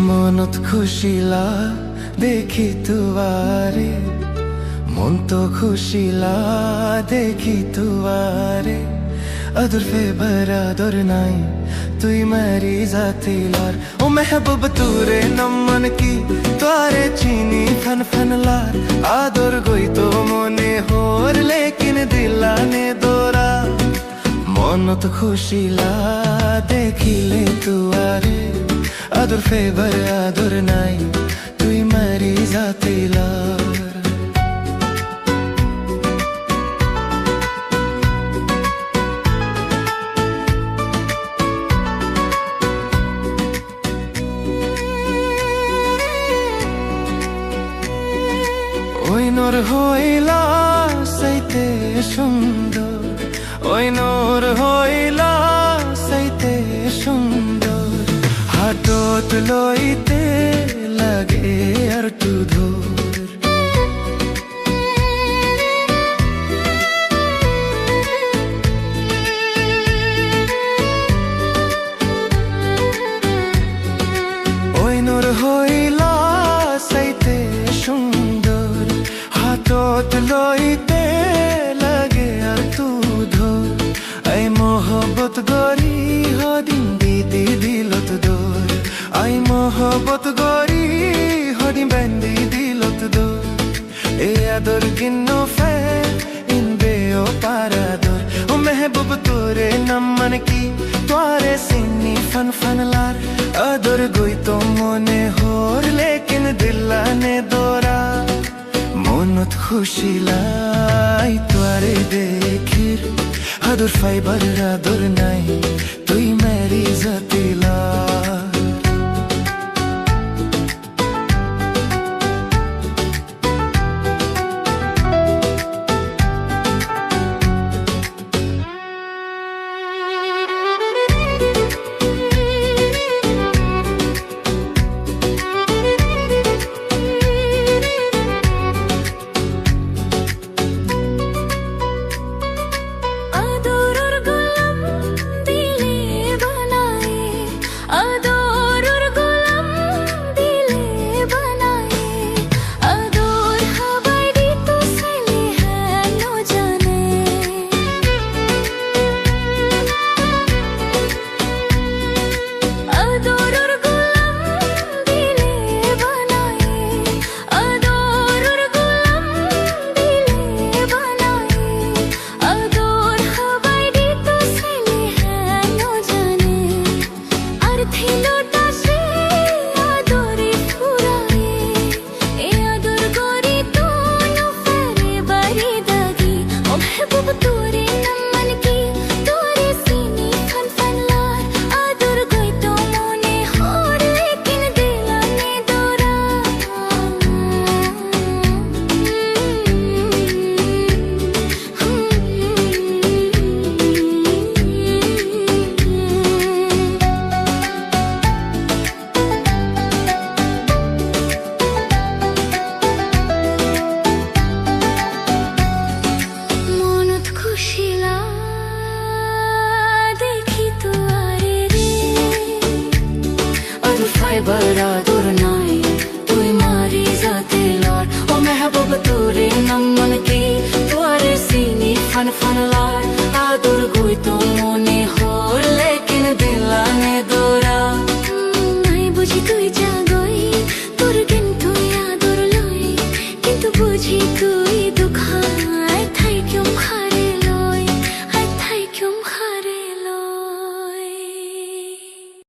মনত খুশিলা দেখি তুয়ারে, মন তো খুশিলা দেখি তুয়ারে। अदर फे बरादर नाई तुई मेरी जाती लार। ओ महबूब तूरे नमन की तारे चीनी फन फन लार। आदर गोई तो मोने होर लेकिन दिलाने दोरा। মনত খুশিলা দেখিলে তুয়ারে, আদর ফেবার আদর নাই তুই মারি জাতিলার। ওই নূর হইলা সাইতে সুন্দর, ওই নূর হইলা সাইতে সুন্দর। হাতত লইতে লাগে আর তু ধর। ওই নূর হইলা সাইতে সুন্দর, হাতত লইতে লাগে আর তু ধর। এই মোহব্বত গরি হদিন দিদি দিলত দোর। আই মোহব্বত গরি হদিন বেন্দি দিলত দোর। এ আদর গিন্ন ফে ইনবে ও পারাদর। ও মেহবুব তোরে নমন কি তোরে সিনি ফন ফন লার। আদর গই তো মনে হোর লেকিন দিলানে দোরা। মনত খুশিলাই তোরে দেখির, আদর ফাইবার আদর নাই তুই মেরি জাতিলা। बरादुर नाई तुई मारी जातिलार। ओ महबूब तूरे नमन की तुआरे सीनी फन फन